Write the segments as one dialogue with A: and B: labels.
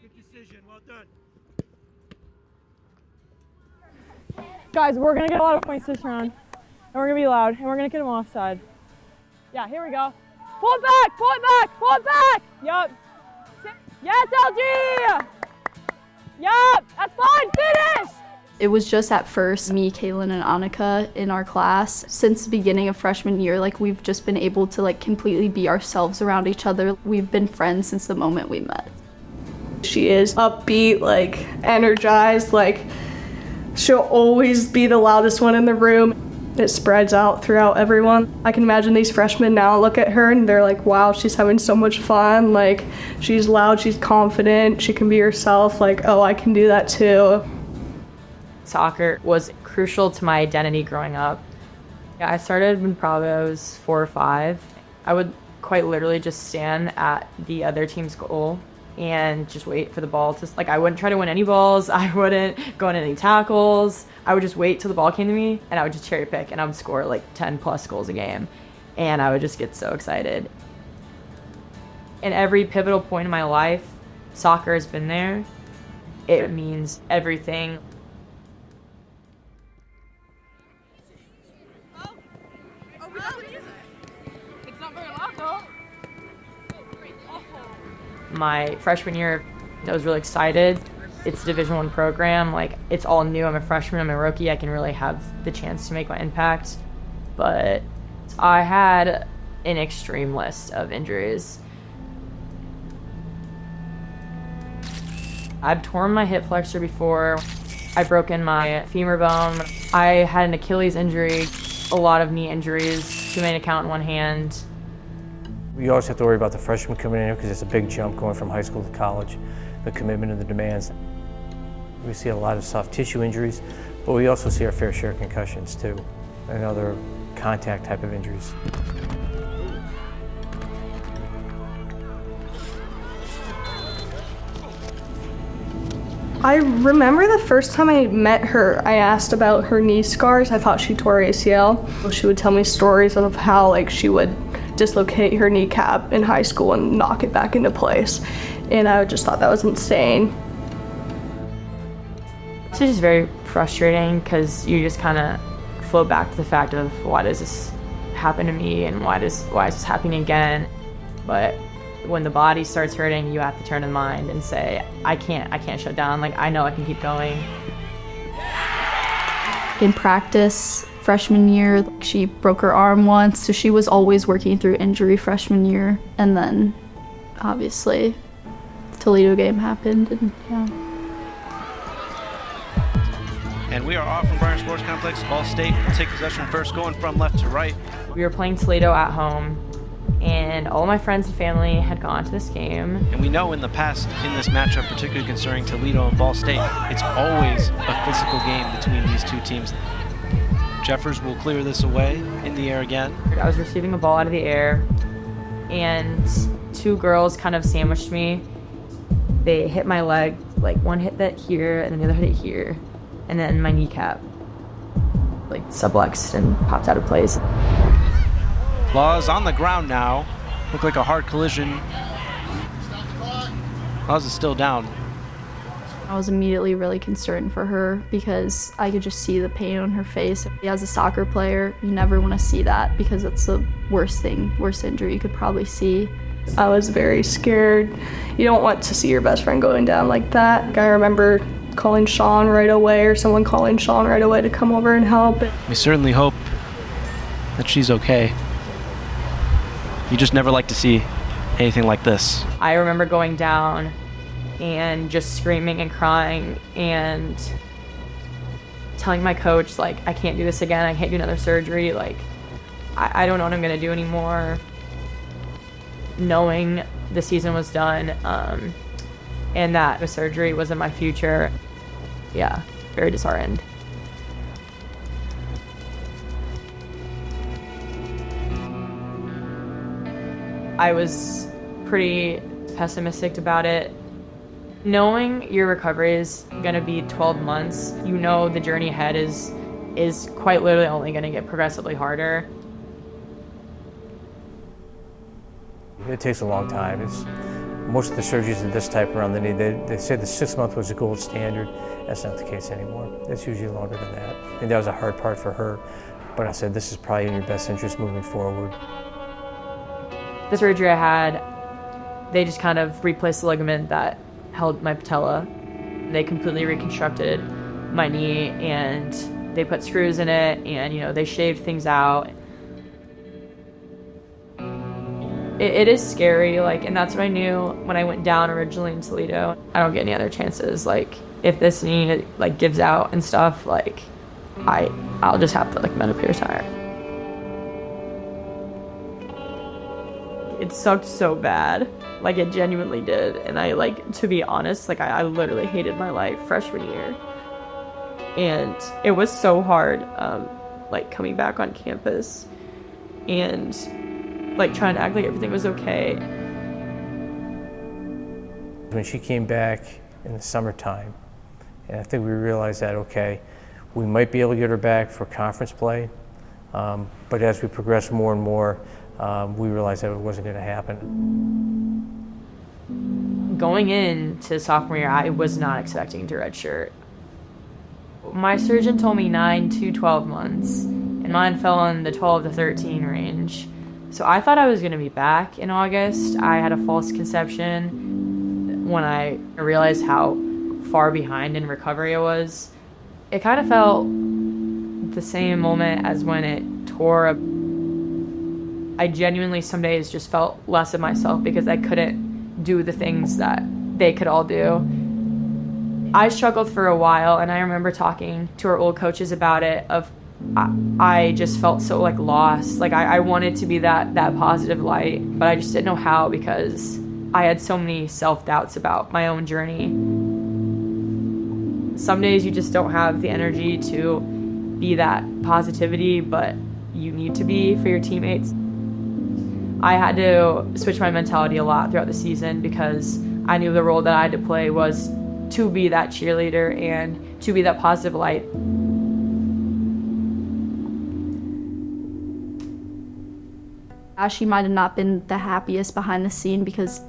A: Good decision. Well done.
B: Guys, we're going to get a lot of points this round. And we're going to be loud. And we're going to get them offside. Yeah, here we go. Pull it back! Pull it back! Pull it back! Yup. Yes, LG! Yup! That's fine! Finish!
C: It was just at first me, Kaylin, and Annika in our class. Since the beginning of freshman year, like we've just been able to like completely be ourselves around each other. We've been friends since the moment we met.
D: She is upbeat, like energized, like she'll always be the loudest one in the room. It spreads out throughout everyone. I can imagine these freshmen now look at her and they're like, wow, she's having so much fun. Like she's loud, she's confident, she can be herself. Like, oh, I can do that too.
E: Soccer was crucial to my identity growing up. Yeah, I started when probably I was 4 or 5. I would quite literally just stand at the other team's goal and just wait for the ball to, like, I wouldn't try to win any balls. I wouldn't go on any tackles. I would just wait till the ball came to me and I would just cherry pick and I would score like 10 plus goals a game. And I would just get so excited. In every pivotal point in my life, soccer has been there. It means everything. My freshman year, I was really excited. It's a Division I program. Like, it's all new. I'm a freshman, I'm a rookie. I can really have the chance to make my impact. But I had an extreme list of injuries. I've torn my hip flexor before. I've broken my femur bone. I had an Achilles injury, a lot of knee injuries, too many to count in one hand.
F: We always have to worry about the freshmen coming in here because it's a big jump going from high school to college, the commitment and the demands. We see a lot of soft tissue injuries, but we also see our fair share of concussions too, and other contact type of injuries.
D: I remember the first time I met her, I asked about her knee scars. I thought she tore ACL. She would tell me stories of how like she would dislocate her kneecap in high school and knock it back into place. And I just thought that was insane.
E: It's just very frustrating because you just kind of float back to the fact of why does this happen to me and why is this happening again? But when the body starts hurting, you have to turn to the mind and say, I can't shut down. Like, I know I can keep going.
C: In practice, freshman year, she broke her arm once, so she was always working through injury freshman year. And then, obviously, the Toledo game happened, and yeah.
A: And we are off from Bryan Sports Complex. Ball State will take possession first, going from left to right.
E: We were playing Toledo at home, and all my friends and family had gone to this game.
A: And we know in the past, in this matchup, particularly concerning Toledo and Ball State, it's always a physical game between these two teams. Jeffers will clear this away in the air again.
E: I was receiving a ball out of the air, and two girls kind of sandwiched me. They hit my leg, like one hit that here, and then the other hit it here, and then my kneecap, like subluxed and popped out of place.
A: Laws on the ground now. Looked like a hard collision. Laws is still down.
C: I was immediately really concerned for her because I could just see the pain on her face. As a soccer player, you never want to see that because it's the worst injury you could probably see.
D: I was very scared. You don't want to see your best friend going down like that. I remember calling Sean right away, or someone calling Sean right away to come over and help.
A: We certainly hope that she's okay. You just never like to see anything like this.
E: I remember going down and just screaming and crying and telling my coach, like, I can't do this again. I can't do another surgery. Like, I don't know what I'm going to do anymore. Knowing the season was done and that the surgery was in my future, yeah, very disheartened. I was pretty pessimistic about it. Knowing your recovery is gonna be 12 months, you know the journey ahead is quite literally only gonna get progressively harder.
F: It takes a long time. Most of the surgeries of this type around the knee, they said the 6 month was the gold standard. That's not the case anymore. It's usually longer than that. I think that was a hard part for her, but I said this is probably in your best interest moving forward.
E: The surgery I had, they just kind of replaced the ligament that held my patella. They completely reconstructed my knee and they put screws in it and, they shaved things out. It is scary, and that's what I knew when I went down originally in Toledo. I don't get any other chances. If this knee, gives out and stuff, I'll just have to, medically retire. It sucked so bad. It genuinely did. And I, to be honest, I literally hated my life freshman year. And it was so hard, coming back on campus and trying to act like everything was okay.
F: When she came back in the summertime, and I think we realized that, okay, we might be able to get her back for conference play, but as we progressed more and more, we realized that it wasn't going to happen.
E: Going into sophomore year, I was not expecting to redshirt. My surgeon told me 9 to 12 months, and mine fell in the 12 to 13 range. So I thought I was going to be back in August. I had a false conception when I realized how far behind in recovery I was. It kind of felt the same moment as when it tore up. I genuinely some days just felt less of myself because I couldn't do the things that they could all do. I struggled for a while, and I remember talking to our old coaches about it. I just felt so lost. I wanted to be that positive light, but I just didn't know how because I had so many self-doubts about my own journey. Some days you just don't have the energy to be that positivity, but you need to be for your teammates. I had to switch my mentality a lot throughout the season because I knew the role that I had to play was to be that cheerleader and to be that positive light.
C: She might have not been the happiest behind the scene because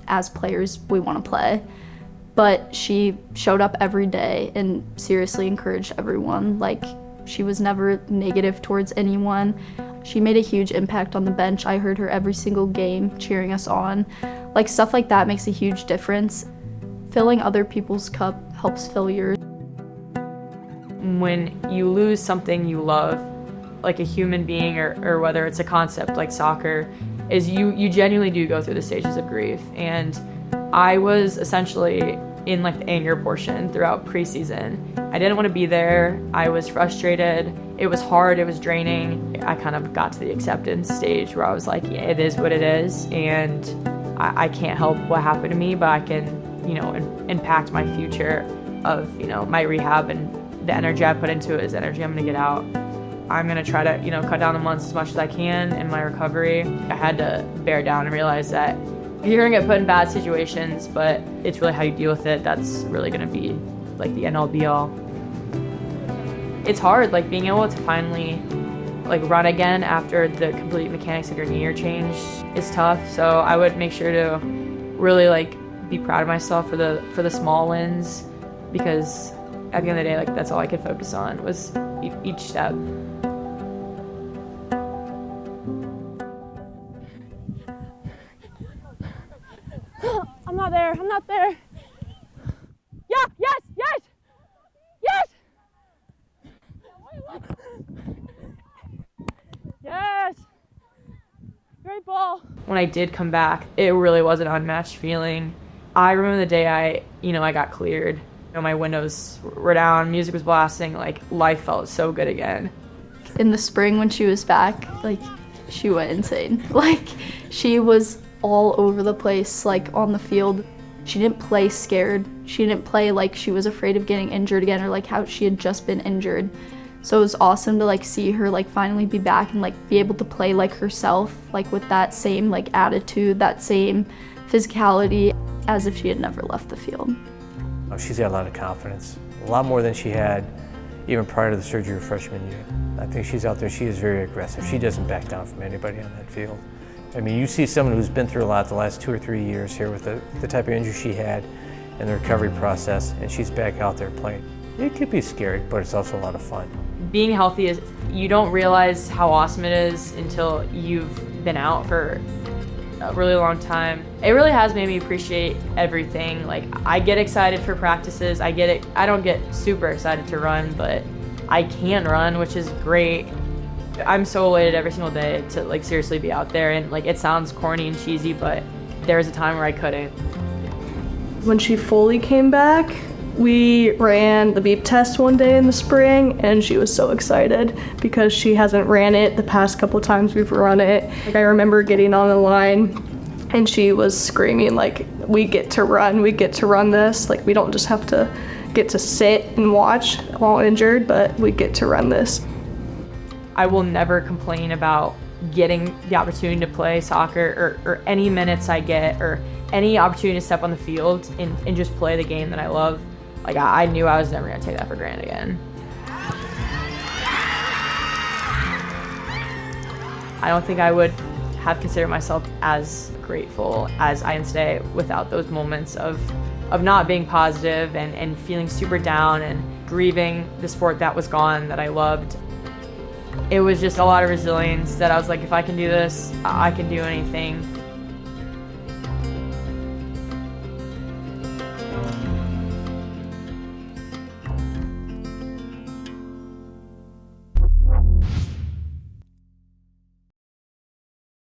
C: as players, we want to play. But she showed up every day and seriously encouraged everyone. She was never negative towards anyone. She made a huge impact on the bench. I heard her every single game cheering us on. Stuff like that makes a huge difference. Filling other people's cup helps fill yours.
E: When you lose something you love, like a human being or whether it's a concept like soccer, is you genuinely do go through the stages of grief. And I was essentially in the anger portion throughout preseason. I didn't want to be there. I was frustrated. It was hard. It was draining. I kind of got to the acceptance stage where I was like, yeah, it is what it is. And I can't help what happened to me, but I can, impact my future of, my rehab, and the energy I put into it is energy I'm going to get out. I'm going to try to, cut down the months as much as I can in my recovery. I had to bear down and realize that you're going to get put in bad situations, but it's really how you deal with it that's really going to be the end all be all. It's hard, being able to finally run again after the complete mechanics of your knee are changed is tough. So I would make sure to really be proud of myself for the small wins, because at the end of the day, that's all I could focus on was each step.
B: I'm not there. I'm not there. Yeah, yes, yes, yes. Yes. Great ball.
E: When I did come back, it really was an unmatched feeling. I remember the day I got cleared. My windows were down, music was blasting, life felt so good again.
C: In the spring when she was back, she went insane. She was all over the place, on the field. She didn't play scared. She didn't play like she was afraid of getting injured again or how she had just been injured. So it was awesome to see her finally be back and be able to play like herself, with that same attitude, that same physicality, as if she had never left the field.
F: She's got a lot of confidence, a lot more than she had even prior to the surgery her freshman year. I think she's out there, she is very aggressive. She doesn't back down from anybody on that field. I mean, you see someone who's been through a lot the last 2 or 3 years here with the type of injury she had and the recovery process, and she's back out there playing. It could be scary, but it's also a lot of fun.
E: Being healthy is, you don't realize how awesome it is until you've been out for a really long time. It really has made me appreciate everything. Like, I get excited for practices. I don't get super excited to run, but I can run, which is great. I'm so elated every single day to like seriously be out there, and like it sounds corny and cheesy, but there was a time where I couldn't.
D: When she fully came back, we ran the beep test one day in the spring, and she was so excited because she hasn't ran it the past couple times we've run it. Like, I remember getting on the line and she was screaming like, we get to run this. Like, we don't just have to get to sit and watch while injured, but we get to run this.
E: I will never complain about getting the opportunity to play soccer or any minutes I get or any opportunity to step on the field and just play the game that I love. Like, I knew I was never gonna take that for granted again. I don't think I would have considered myself as grateful as I am today without those moments of not being positive and feeling super down and grieving the sport that was gone that I loved. It was just a lot of resilience that I was like, if I can do this, I can do anything.